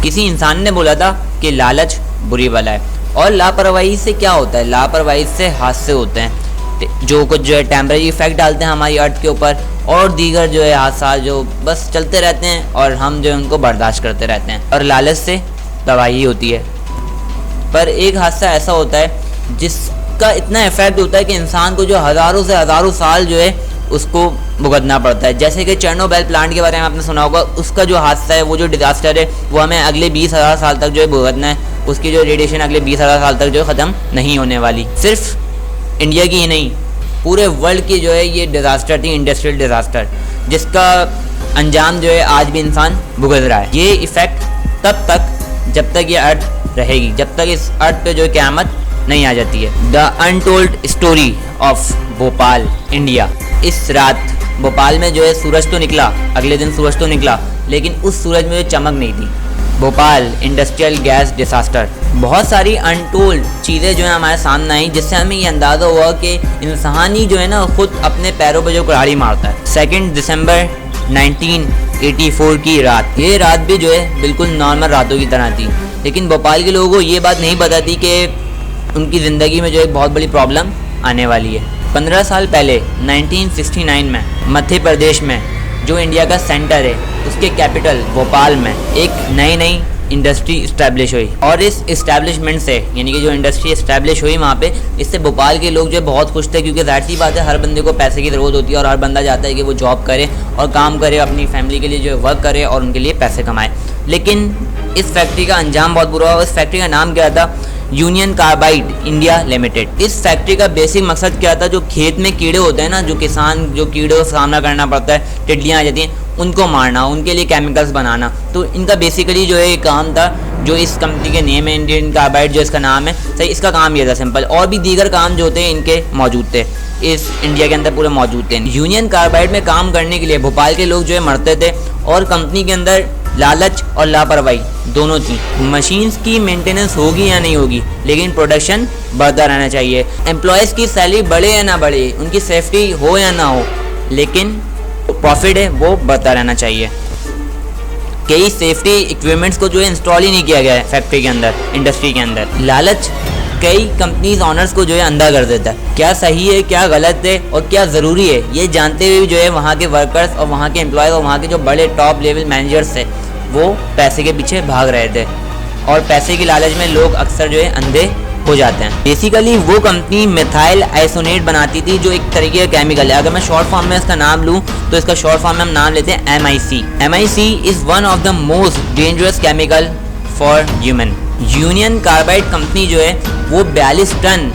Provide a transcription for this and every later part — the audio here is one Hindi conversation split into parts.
किसी इंसान ने बोला था कि लालच बुरी बला है, और लापरवाही से क्या होता है, लापरवाही से हादसे होते हैं जो कुछ जो है टेम्परेरी इफेक्ट डालते हैं हमारी अर्थ के ऊपर, और दीगर जो है हादसा जो बस चलते रहते हैं और हम जो है उनको बर्दाश्त करते रहते हैं, और लालच से तबाही होती है। पर एक हादसा ऐसा होता है जिसका इतना इफेक्ट होता है कि इंसान को जो हज़ारों से हज़ारों साल जो है उसको भुगतना पड़ता है। जैसे कि चेरनोबिल प्लांट के बारे में आपने सुना होगा, उसका जो हादसा है, वो जो डिज़ास्टर है, वो हमें अगले 20,000 साल तक जो है भुगतना है। उसकी जो रेडिएशन अगले 20,000 साल तक जो है ख़त्म नहीं होने वाली। सिर्फ इंडिया की ही नहीं, पूरे वर्ल्ड की जो है ये डिज़ास्टर थी, इंडस्ट्रियल डिज़ास्टर, जिसका अंजाम जो है आज भी इंसान भुगत रहा है। ये इफ़ेक्ट तब तक जब तक ये अर्थ रहेगी, जब तक इस अर्थ पे जो है क़यामत नहीं आ जाती है। The untold story of Bhopal, India. इस रात भोपाल में जो है सूरज तो निकला, अगले दिन सूरज तो निकला, लेकिन उस सूरज में जो चमक नहीं थी। Bhopal industrial gas disaster. बहुत सारी अनटोल्ड चीज़ें जो है हमारे सामने आई, जिससे हमें ये अंदाज़ा हुआ कि इंसान ही जो है ना खुद अपने पैरों पर जो कुल्हाड़ी मारता है। 2 दिसंबर 1984 की रात, ये रात भी जो है बिल्कुल नॉर्मल रातों की तरह थी, लेकिन भोपाल के लोगों को ये बात नहीं पता थी कि उनकी ज़िंदगी में जो एक बहुत बड़ी प्रॉब्लम आने वाली है। 15 साल पहले 1969 में मध्य प्रदेश में जो इंडिया का सेंटर है, उसके कैपिटल भोपाल में एक नई इंडस्ट्री इस्टेब्लिश हुई, और इस इस्टेब्लिशमेंट से, यानी कि जो इंडस्ट्री इस्टेब्लिश हुई वहाँ पे, इससे भोपाल के लोग जो है बहुत खुश थे, क्योंकि जाहिर सी बात है हर बंदे को पैसे की ज़रूरत होती है और हर बंदा चाहता है कि वो जॉब करे और काम करे, अपनी फैमिली के लिए जो है वर्क करे और उनके लिए पैसे कमाए। लेकिन इस फैक्ट्री का अंजाम बहुत बुरा हुआ। इस फैक्ट्री का नाम क्या था? Union carbide India limited. इस फैक्ट्री का बेसिक मकसद क्या था? जो खेत में कीड़े होते हैं ना, जो किसान जो कीड़ों का सामना करना पड़ता है, टिड्डियाँ आ जाती हैं, उनको मारना, उनके लिए केमिकल्स बनाना। तो इनका बेसिकली जो है काम था, जो इस कंपनी के नेम है इंडियन कार्बाइड, जो इसका नाम है सही, इसका काम ये था सिंपल। और भी दीगर काम जो होते हैं इनके मौजूद थे, इस इंडिया के अंदर पूरे मौजूद थे। यूनियन कार्बाइड में काम करने के लिए भोपाल के लोग जो है मरते थे, और कंपनी के अंदर लालच और लापरवाही दोनों थी। मशीन्स की मेंटेनेंस होगी या नहीं होगी, लेकिन प्रोडक्शन बढ़ता रहना चाहिए। एम्प्लॉयज़ की सैलरी बढ़े या ना बढ़े, उनकी सेफ्टी हो या ना हो, लेकिन प्रॉफिट है वो बढ़ता रहना चाहिए। कई सेफ्टी इक्विपमेंट्स को जो है इंस्टॉल ही नहीं किया गया है फैक्ट्री के अंदर, इंडस्ट्री के अंदर। लालच कई कंपनीज ऑनर्स को जो है अंधा कर देता है। क्या सही है, क्या गलत है और क्या ज़रूरी है, ये जानते हुए भी जो है वहाँ के वर्कर्स और वहाँ के एम्प्लॉयज़ और वहाँ के जो बड़े टॉप लेवल मैनेजर्स थे, वो पैसे के पीछे भाग रहे थे, और पैसे की लालच में लोग अक्सर जो है अंधे हो जाते हैं। बेसिकली वो कंपनी मिथाइल आइसोनेट बनाती थी, जो एक तरीके का केमिकल है। अगर मैं शॉर्ट फॉर्म में इसका नाम लूँ तो इसका शॉर्ट फॉर्म में हम नाम लेते हैं MIC। MIC is one of the most dangerous chemical for human. Union carbide company जो है वो 42 टन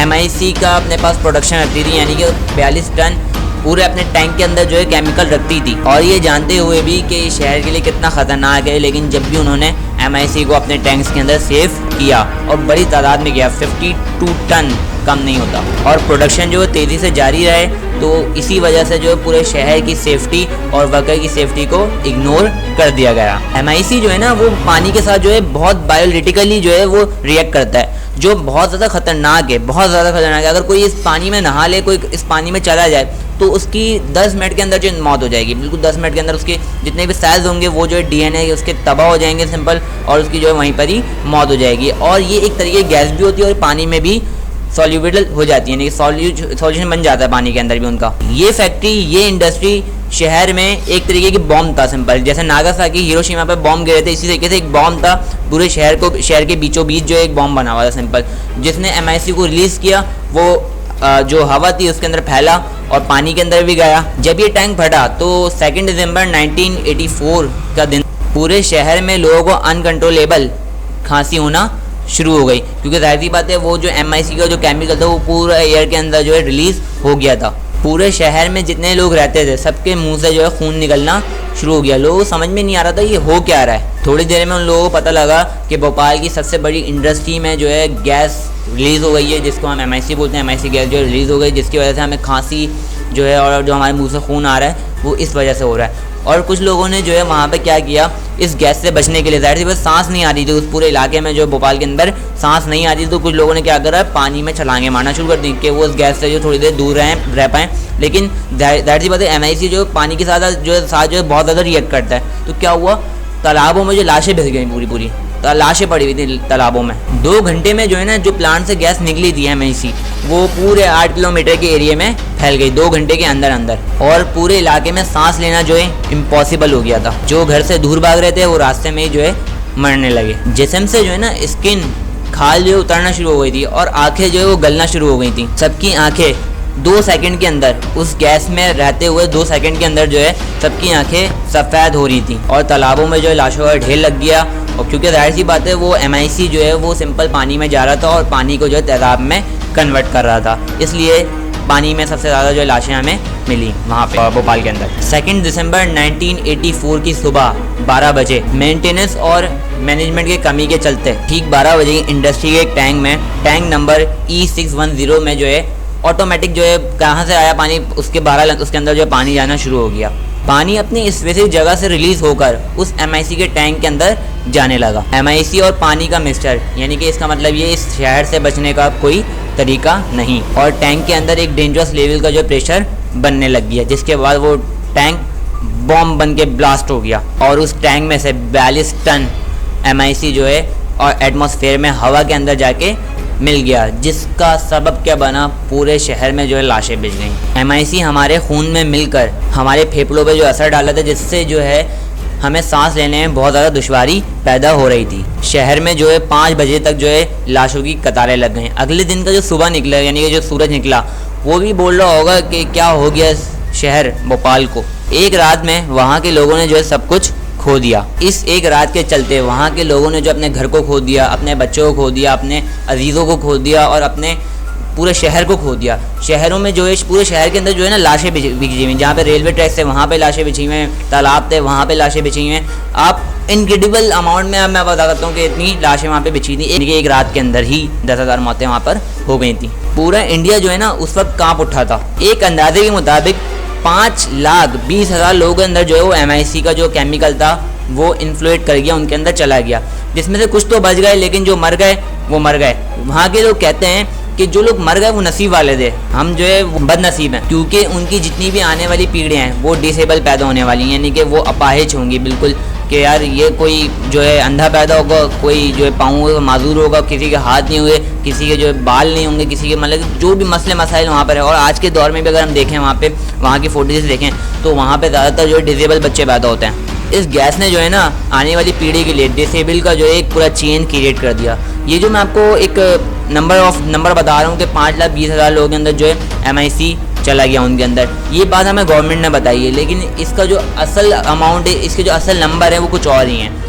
MIC का अपने पास प्रोडक्शन रखती थी, यानी कि 42 टन पूरे अपने टैंक के अंदर जो है केमिकल रखती थी, और ये जानते हुए भी कि शहर के लिए कितना ख़तरनाक है। लेकिन जब भी उन्होंने MIC को अपने टैंक्स के अंदर सेव किया, और बड़ी तादाद में किया, 52 टन कम नहीं होता, और प्रोडक्शन जो है तेज़ी से जारी रहे, तो इसी वजह से जो है पूरे शहर की सेफ्टी और वर्कर की सेफ्टी को इग्नोर कर दिया गया। MIC जो है ना वो पानी के साथ जो है बहुत बायोलिटिकली जो है वो रिएक्ट करता है, जो बहुत ज़्यादा ख़तरनाक है, बहुत ज़्यादा ख़तरनाक है। अगर कोई इस पानी में नहा ले, कोई इस पानी में चला जाए, तो उसकी 10 मिनट के अंदर जो मौत हो जाएगी। बिल्कुल 10 मिनट के अंदर उसके जितने भी सेल्स होंगे वो जो है DNA उसके तबाह हो जाएंगे सिंपल, और उसकी जो है वहीं पर ही मौत हो जाएगी। और ये एक तरीके की गैस भी होती है और पानी में भी सॉल्यूबल हो जाती है, यानी कि सॉल्यूशन बन जाता है पानी के अंदर भी उनका। ये फैक्ट्री, ये इंडस्ट्री शहर में एक तरीके की बॉम्ब था सिंपल। जैसे नागासाकी हिरोशिमा पे बॉम्ब गिरे थे, इसी तरीके से एक बॉम्ब था पूरे शहर के बीचों बीच जो एक बॉम्ब बना हुआ था सिंपल, जिसने MIC को रिलीज़ किया। वो जो हवा थी उसके अंदर फैला और पानी के अंदर भी गया। जब ये टैंक फटा तो 2 दिसंबर 1984 का दिन, पूरे शहर में लोगों को अनकंट्रोलेबल खांसी होना शुरू हो गई, क्योंकि जाहिर सी बात है वो जो MIC का जो केमिकल था वो पूरा एयर के अंदर जो है रिलीज़ हो गया था। पूरे शहर में जितने लोग रहते थे सबके मुंह से जो है खून निकलना शुरू हो गया। लोगों को समझ में नहीं आ रहा था ये हो क्या रहा है। थोड़ी देर में उन लोगों को पता लगा कि भोपाल की सबसे बड़ी इंडस्ट्री में जो है गैस रिलीज़ हो गई है, जिसको हम MIC बोलते हैं। MIC गैस जो रिलीज़ हो गई, जिसकी वजह से हमें खांसी जो है और जो हमारे मुंह से खून आ रहा है वो इस वजह से हो रहा है। और कुछ लोगों ने जो है वहाँ पे क्या किया, इस गैस से बचने के लिए, जाहिर सी बात सांस नहीं आ रही थी उस पूरे इलाके में, जो भोपाल के अंदर सांस नहीं आ रही थी, तो कुछ लोगों ने क्या करा, पानी में छलांगे मारना शुरू कर दी कि वो उस गैस से जो थोड़ी देर दूर रह पाएँ। लेकिन जाहिर सी बात है MIC जो पानी के साथ जो है बहुत ज़्यादा रिएक्ट करता है, तो क्या हुआ, तालाबों में जो लाशें भिज गई, पूरी पूरी लाशें पड़ी हुई थी तालाबों में। 2 घंटे में जो है ना, जो प्लांट से गैस निकली थी MIC, वो पूरे 8 किलोमीटर के एरिया में फैल गई 2 घंटे के अंदर अंदर। और पूरे इलाके में सांस लेना जो है इम्पॉसिबल हो गया था। जो घर से दूर भाग रहे थे वो रास्ते में ही जो है मरने लगे। जिस्म से जो है ना स्किन, खाल जो है उतरना शुरू हो गई थी और आंखें जो है वो गलना शुरू हो गई थी। सबकी आंखें 2 सेकंड के अंदर, उस गैस में रहते हुए 2 सेकंड के अंदर जो है सबकी आंखें सफ़ेद हो रही थी। और तालाबों में जो है लाशों का ढेर लग गया। और क्योंकि जाहिर सी बात है वो MIC जो है वो सिंपल पानी में जा रहा था और पानी को जो है तेज़ाब में कन्वर्ट कर रहा था, इसलिए पानी में सबसे ज़्यादा जो लाशें हमें मिली वहाँ पे भोपाल के अंदर। 2 दिसंबर 1984 की सुबह 12 बजे मेंटेनेंस और मैनेजमेंट की कमी के चलते ठीक 12 बजे इंडस्ट्री के एक टैंक में, टैंक नंबर E610 में जो है ऑटोमेटिक जो है कहाँ से आया पानी, उसके अंदर जो है पानी जाना शुरू हो गया। पानी अपनी स्पेसिफिक जगह से रिलीज होकर उस MIC के टैंक के अंदर जाने लगा। MIC और पानी का मिक्सचर, यानी कि इसका मतलब ये इस शहर से बचने का कोई तरीका नहीं। और टैंक के अंदर एक डेंजरस लेवल का जो प्रेशर बनने लग गया, जिसके बाद वो टैंक बॉम्ब बन के ब्लास्ट हो गया और उस टैंक में से 42 टन MIC जो है और एटमॉस्फेयर में हवा के अंदर जाके मिल गया, जिसका सबब क्या बना, पूरे शहर में जो है लाशें बिछ गई। MIC हमारे खून में मिलकर हमारे फेफड़ों पे जो असर डाला था, जिससे जो है हमें सांस लेने में बहुत ज़्यादा दुश्वारी पैदा हो रही थी। शहर में जो है 5 बजे तक जो है लाशों की कतारें लग गई। अगले दिन का जो सुबह निकला, यानी कि जो सूरज निकला, वो भी बोल रहा होगा कि क्या हो गया शहर भोपाल को। एक रात में वहाँ के लोगों ने जो है सब कुछ खो दिया। इस एक रात के चलते वहाँ के लोगों ने जो अपने घर को खो दिया, अपने बच्चों को खो दिया, अपने अजीज़ों को खो दिया और अपने पूरे शहर को खो दिया। शहरों में जो है पूरे शहर के अंदर जो है ना लाशें बिछी हुई, जहाँ पे रेलवे ट्रैक थे वहाँ पे लाशें बिछी हुई हैं, तालाब थे वहाँ पे लाशें बिछी हुई हैं। आप इनक्रेडिबल अमाउंट में मैं बता सकता हूँ कि इतनी लाशें वहाँ पे बिछी थी। एक रात के अंदर ही 10,000 मौतें वहाँ पर हो गई थी। पूरा इंडिया जो है ना उस वक्त काँप उठा था। एक अंदाजे के मुताबिक 5,20,000 लोगों के अंदर जो है वो MIC का जो केमिकल था वो इन्फ्लुएट कर गया, उनके अंदर चला गया, जिसमें से कुछ तो बच गए, लेकिन जो मर गए वो मर गए। वहाँ के लोग कहते हैं कि जो लोग मर गए वो नसीब वाले थे, हम जो है वो बदनसीब हैं, क्योंकि उनकी जितनी भी आने वाली पीढ़ियाँ हैं वो डिसेबल पैदा होने वाली हैं, यानी कि वो अपाहिज होंगी बिल्कुल, कि यार ये कोई जो है अंधा पैदा होगा, कोई जो है पाँव माजूर होगा, किसी के हाथ नहीं हुए, किसी के जो है बाल नहीं होंगे, किसी के मतलब जो भी मसले मसाइल वहाँ पर है। और आज के दौर में भी अगर हम देखें वहाँ की फोटोज देखें तो वहाँ पर ज़्यादातर जो है डिसेबल बच्चे पैदा होते हैं। इस गैस ने जो है ना आने वाली पीढ़ी के लिए डिसेबल का जो है एक पूरा चेन क्रिएट कर दिया। ये जो मैं आपको एक नंबर बता रहा हूँ कि 5,20,000 लोगों के अंदर जो है MIC चला गया उनके अंदर, ये बात हमें गवर्नमेंट ने बताई है, लेकिन इसका जो असल अमाउंट है, इसके जो असल नंबर है वो कुछ और ही हैं।